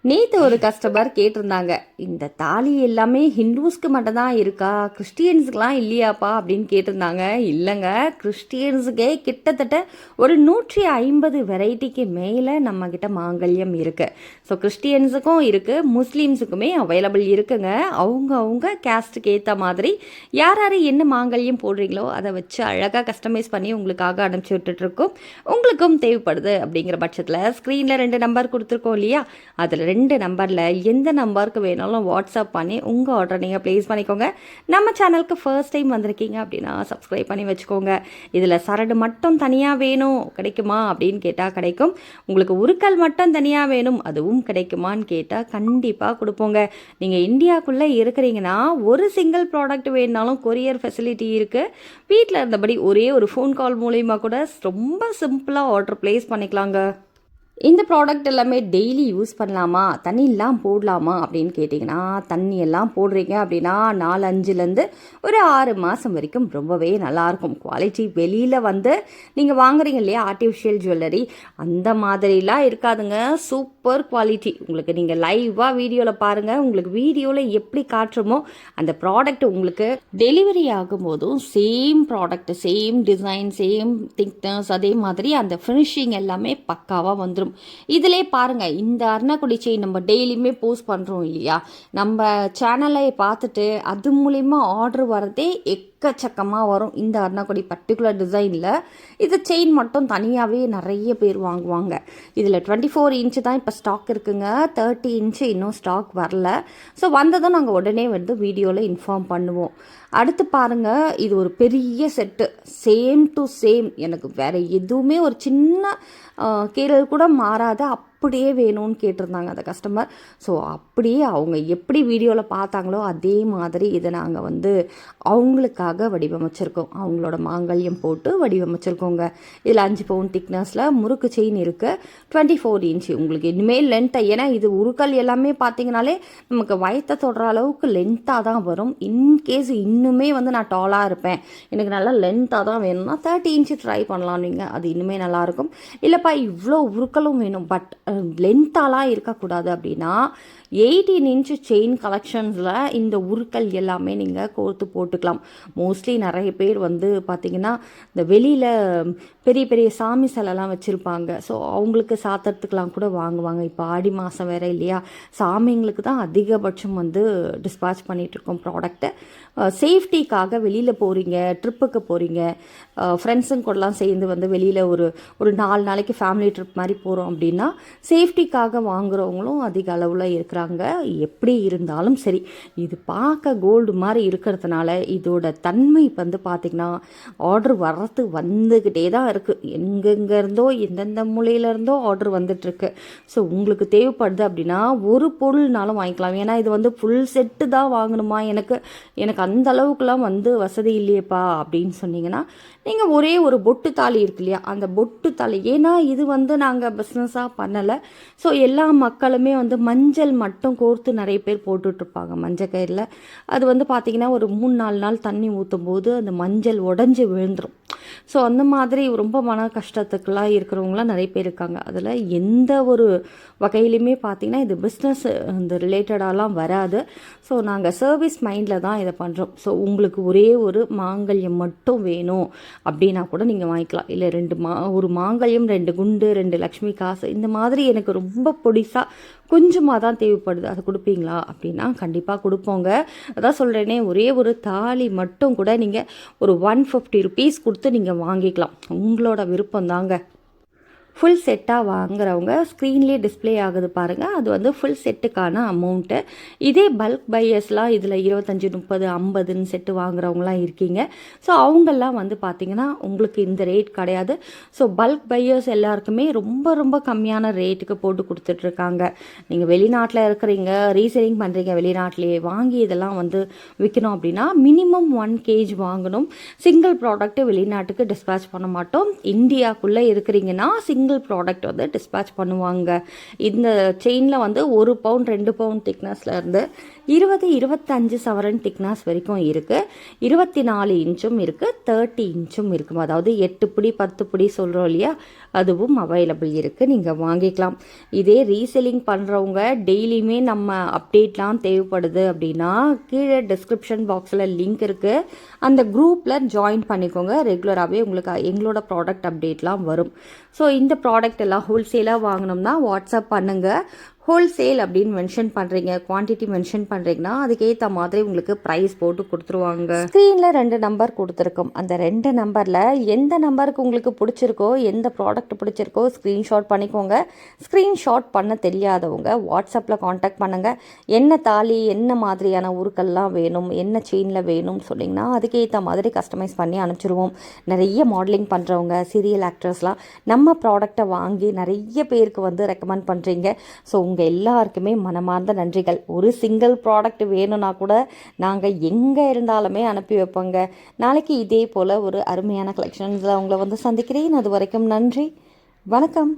நேற்று ஒரு கஸ்டமர் கேட்டிருந்தாங்க, இந்த தாலி எல்லாமே ஹிந்துஸ்க்கு மட்டும்தான் இருக்கா, கிறிஸ்டியன்ஸுக்கெலாம் இல்லையாப்பா அப்படின்னு கேட்டிருந்தாங்க. இல்லைங்க, கிறிஸ்டியன்ஸுக்கே கிட்டத்தட்ட ஒரு 150 வெரைட்டிக்கு மேலே நம்மக்கிட்ட மாங்கல்யம் இருக்குது. ஸோ கிறிஸ்டியன்ஸுக்கும் இருக்குது, முஸ்லீம்ஸுக்குமே அவைலபிள் இருக்குங்க. அவங்க கேஸ்ட்டுக்கு ஏற்ற மாதிரி யார் யார் என்ன மாங்கல்யம் போடுறீங்களோ அதை வச்சு அழகாக கஸ்டமைஸ் பண்ணி உங்களுக்காக அனுப்பிச்சி விட்டுட்ருக்கோம். உங்களுக்கும் தேவைப்படுது அப்படிங்கிற பட்சத்தில் ஸ்க்ரீனில் 2 நம்பர் கொடுத்துருக்கோம் இல்லையா, அதில் 2 நம்பரில் எந்த நம்பருக்கு வேணாலும் வாட்ஸ்அப் பண்ணி உங்கள் ஆர்டரை நீங்கள் ப்ளேஸ் பண்ணிக்கோங்க. நம்ம சேனலுக்கு ஃபர்ஸ்ட் டைம் வந்திருக்கீங்க அப்படின்னா சப்ஸ்கிரைப் பண்ணி வச்சுக்கோங்க. இதில் சரடு மட்டும் தனியாக வேணும் கிடைக்குமா அப்படின்னு கேட்டால் கிடைக்கும். உங்களுக்கு உருக்கல் மட்டும் தனியாக வேணும் அதுவும் கிடைக்குமான்னு கேட்டால் கண்டிப்பாக கொடுப்போங்க. நீங்கள் இந்தியாவுக்குள்ளே இருக்கிறீங்கன்னா ஒரு சிங்கிள் ப்ராடக்ட் வேணுனாலும் கொரியர் ஃபெசிலிட்டி இருக்குது. வீட்டில் இருந்தபடி ஒரே ஒரு ஃபோன் கால் மூலிமா கூட ரொம்ப சிம்பிளாக ஆர்டர் ப்ளேஸ் பண்ணிக்கலாங்க. இந்த ப்ராடக்ட் எல்லாமே டெய்லி யூஸ் பண்ணலாமா, தண்ணியெல்லாம் போடலாமா அப்படின்னு கேட்டிங்கன்னா, தண்ணியெல்லாம் போடுறீங்க அப்படின்னா 4-5லேருந்து ஒரு 6 மாதம் வரைக்கும் ரொம்பவே நல்லாயிருக்கும். குவாலிட்டி வெளியில் வந்து நீங்கள் வாங்குறீங்க இல்லையா ஆர்டிஃபிஷியல் ஜுவல்லரி, அந்த மாதிரிலாம் இருக்காதுங்க. Super quality. உங்களுக்கு நீங்கள் லைவாக வீடியோவில் பாருங்கள். உங்களுக்கு வீடியோவில் எப்படி காட்டுறோமோ அந்த ப்ராடக்ட் உங்களுக்கு டெலிவரி ஆகும்போதும் same product, same design, same thickness, அதே மாதிரி அந்த ஃபினிஷிங் எல்லாமே பக்காவாக வந்துடும். இதிலே பாருங்க, இந்த அருணாக்குடி செயின் நம்ம டெய்லியுமே போஸ்ட் பண்றோம் இல்லையா, நம்ம சேனலை பார்த்துட்டு அது மூலிமா ஆர்டர் வரதே எக்கச்சக்கமாக வரும். இந்த அருணாக்குடி பர்டிகுலர் டிசைனில் இது செயின் மட்டும் தனியாகவே நிறைய பேர் வாங்குவாங்க. இதில் 24 இன்ச்சு தான் இப்போ ஸ்டாக் இருக்குங்க. 30 இன்ச்சு இன்னும் ஸ்டாக் வரல. ஸோ வந்ததும் நாங்கள் உடனே வந்து வீடியோவில் இன்ஃபார்ம் பண்ணுவோம். அடுத்து பாருங்கள், இது ஒரு பெரிய செட்டு, சேம் டு சேம். எனக்கு வேறு எதுவுமே ஒரு சின்ன கீரல் கூட மாறாத அப்படியே வேணும்னு கேட்டிருந்தாங்க அந்த கஸ்டமர். ஸோ அப்படியே அவங்க எப்படி வீடியோவில் பார்த்தாங்களோ அதே மாதிரி இதை நாங்கள் வந்து அவங்களுக்காக வடிவமைச்சிருக்கோம். அவங்களோட மாங்கல்யம் போட்டு வடிவமைச்சிருக்கோங்க. இதில் 5 பவுன் திக்னஸில் முறுக்கு செயின் இருக்குது. 24 இன்ச்சு உங்களுக்கு இனிமேல் லென்த்தை, ஏன்னா இது உருக்கல் எல்லாமே பார்த்தீங்கனாலே நமக்கு வயத்தை தொடுற அளவுக்கு லென்த்தாக தான் வரும். இன்கேஸ் இன்னுமே வந்து நான் டாலாக இருப்பேன், எனக்கு நல்லா லென்த்தாக தான் வேணும்னா 30 இன்ச்சு ட்ரை பண்ணலாம் நீங்கள், அது இன்னுமே நல்லாயிருக்கும். இல்லைப்பா இவ்வளோ உருக்கலும் வேணும் பட் லென்த்தாலாம் இருக்கக்கூடாது அப்படின்னா 18 இன்ச்சு செயின் கலெக்ஷன்ஸில் இந்த உருக்கல் எல்லாமே நீங்கள் கோர்த்து போட்டுக்கலாம். மோஸ்ட்லி நிறைய பேர் வந்து பார்த்திங்கன்னா இந்த வெளியில் பெரிய பெரிய சாமி சிலைலாம் வச்சுருப்பாங்க. ஸோ அவங்களுக்கு சாத்துறதுக்கெலாம் கூட வாங்குவாங்க. இப்போ ஆடி மாதம் வேறு இல்லையா, சாமிங்களுக்கு தான் அதிகபட்சம் வந்து டிஸ்பேச் பண்ணிகிட்ருக்கோம் ப்ராடக்ட்டை. சேஃப்டிக்காக வெளியில் போகிறீங்க, ட்ரிப்புக்கு போகிறீங்க, ஃப்ரெண்ட்ஸுங்க கூடலாம் சேர்ந்து வந்து வெளியில் ஒரு 4 நாளைக்கு ஃபேமிலி ட்ரிப் மாதிரி போகிறோம் அப்படின்னா சேஃப்டிக்காக வாங்குறவங்களும் அதிக அளவில் இருக்கிறாங்க. எப்படி இருந்தாலும் சரி, இது பார்க்க கோல்டு மாதிரி இருக்கிறதுனால இதோட தன்மை வந்து பார்த்திங்கன்னா ஆர்டர் வர்றது வந்துக்கிட்டே தான் இருக்குது. எங்கெங்கேருந்தோ எந்தெந்த மூலையிலேருந்தோ ஆர்டர் வந்துட்டுருக்கு. ஸோ உங்களுக்கு தேவைப்படுது அப்படின்னா ஒரு பொருள்னாலும் வாங்கிக்கலாம். ஏன்னா இது வந்து ஃபுல் செட்டு தான் வாங்கணுமா, எனக்கு அந்த அளவுக்குலாம் வந்து வசதி இல்லையேப்பா அப்படின்னு சொன்னீங்கன்னா நீங்கள் ஒரே ஒரு பொட்டு தாலி இருக்கு இல்லையா, அந்த பொட்டு தாலி, ஏன்னா இது வந்து நாங்கள் பிஸ்னஸாக பண்ணலை. ஸோ எல்லா மக்களுமே வந்து மஞ்சள் மட்டும் கோர்த்து நிறைய பேர் போட்டுட்ருப்பாங்க மஞ்சள் கயிறில். அது வந்து பார்த்திங்கன்னா ஒரு 3-4 நாள் தண்ணி ஊற்றும் போது அந்த மஞ்சள் உடஞ்சி விழுந்துடும். ஸோ அந்த மாதிரி ரொம்ப மன கஷ்டத்துக்கெலாம் இருக்கிறவங்களாம் நிறைய பேர் இருக்காங்க. அதில் எந்த ஒரு வகையிலையுமே பார்த்திங்கன்னா இது பிஸ்னஸ் இந்த ரிலேட்டடாலாம் வராது. ஸோ நாங்கள் சர்வீஸ் மைண்டில் தான் இதை பண்ணுறோம். ஸோ உங்களுக்கு ஒரே ஒரு மாங்கல்யம் மட்டும் வேணும் அப்படின்னா கூட நீங்கள் வாங்கிக்கலாம். இல்லை ஒரு மாங்கல்யம், 2 குண்டு, 2 லக்ஷ்மி காசு, இந்த மாதிரி எனக்கு ரொம்ப பொடிசாக கொஞ்சமாக தான் தேவைப்படுது, அது கொடுப்பீங்களா அப்படின்னா கண்டிப்பாக கொடுப்போங்க. அதான் சொல்கிறேனே, ஒரே ஒரு தாலி மட்டும் கூட நீங்கள் ஒரு 150 ருபீஸ் கொடுத்து நீங்கள் வாங்கிக்கலாம். உங்களோட விருப்பம் தாங்க. ஃபுல் செட்டாக வாங்குறவங்க ஸ்க்ரீன்லேயே டிஸ்பிளே ஆகுது பாருங்கள், அது வந்து ஃபுல் செட்டுக்கான அமௌண்ட்டு. இதே பல்க் பையர்ஸ்லாம் இதில் 25, 30, 50ன்னு செட்டு வாங்குறவங்களாம் இருக்கீங்க. ஸோ அவங்கெல்லாம் வந்து பார்த்திங்கன்னா உங்களுக்கு இந்த ரேட் கிடையாது. ஸோ பல்க் பையர்ஸ் எல்லாருக்குமே ரொம்ப ரொம்ப கம்மியான ரேட்டுக்கு போட்டு கொடுத்துட்ருக்காங்க. நீங்கள் வெளிநாட்டில் இருக்கிறீங்க, ரீசேலிங் பண்ணுறீங்க, வெளிநாட்டிலேயே வாங்கி இதெல்லாம் வந்து விற்கணும் அப்படின்னா மினிமம் 1 kg வாங்கணும். சிங்கிள் ப்ராடக்ட்டு வெளிநாட்டுக்கு டிஸ்பேச் பண்ண மாட்டோம். இந்தியாவுக்குள்ளே இருக்கிறீங்கன்னா சிங்கிள் ப்ராடக்ட் வந்து டிஸ்பேச் பண்ணுவாங்க. இந்த செயினில் வந்து 1 பவுண்ட் 2 பவுண்ட் திக்னஸ்லேருந்து 20-25 சவரன் திக்னஸ் வரைக்கும் இருக்குது. 24 இன்ச்சும் இருக்குது, 30 இன்ச்சும் இருக்குது. அதாவது 8 பிடி 10 பிடி சொல்கிறோம் இல்லையா, அதுவும் அவைலபிள் இருக்குது, நீங்கள் வாங்கிக்கலாம். இதே ரீசெல்லிங் பண்ணுறவங்க டெய்லியுமே நம்ம அப்டேட்லாம் தேவைப்படுது அப்படின்னா கீழே டிஸ்கிரிப்ஷன் பாக்ஸில் லிங்க் இருக்குது, அந்த குரூப்பில் ஜாயின் பண்ணிக்கோங்க. ரெகுலராகவே உங்களுக்கு எங்களோட ப்ராடக்ட் அப்டேட்லாம் வரும். ஸோ இந்த ப்ராடக்ட் எல்லாம் ஹோல்சேலாக வாங்கினோம்னா வாட்ஸ்அப் பண்ணுங்கள். ஹோல்சேல் அப்படின்னு மென்ஷன் பண்ணுறீங்க, குவான்டிட்டி மென்ஷன் பண்ணுறீங்கன்னா அதுக்கேற்ற மாதிரி உங்களுக்கு ப்ரைஸ் போட்டு கொடுத்துருவாங்க. ஸ்க்ரீனில் 2 நம்பர் கொடுத்துருக்கோம். அந்த 2 நம்பரில் எந்த நம்பருக்கு உங்களுக்கு பிடிச்சிருக்கோ, எந்த ப்ராடக்ட் பிடிச்சிருக்கோ ஸ்க்ரீன்ஷாட் பண்ணிக்கோங்க. ஸ்க்ரீன்ஷாட் பண்ண தெரியாதவங்க வாட்ஸ்அப்பில் காண்டாக்ட் பண்ணுங்கள். என்ன தாலி, என்ன மாதிரியான உருக்கெல்லாம் வேணும், என்ன செயினில் வேணும்னு சொன்னிங்கன்னா அதுக்கேற்ற மாதிரி கஸ்டமைஸ் பண்ணி அனுப்பிச்சிடுவோம். நிறைய மாடலிங் பண்ணுறவங்க, சீரியல் ஆக்டர்ஸ்லாம் நம்ம ப்ராடக்டை வாங்கி நிறைய பேருக்கு ரெக்கமெண்ட் பண்ணுறீங்க. ஸோ உங்கள் எல்லாருக்குமே மனமார்ந்த நன்றிகள். ஒரு சிங்கிள் ப்ராடக்ட் வேணும்னா கூட நாங்கள் எங்கே இருந்தாலுமே அனுப்பி வைப்போங்க. நாளைக்கு இதே போல் ஒரு அருமையான கலெக்ஷன்ஸில் உங்களை சந்திக்கிறேன். அது வரைக்கும் நன்றி, வணக்கம்.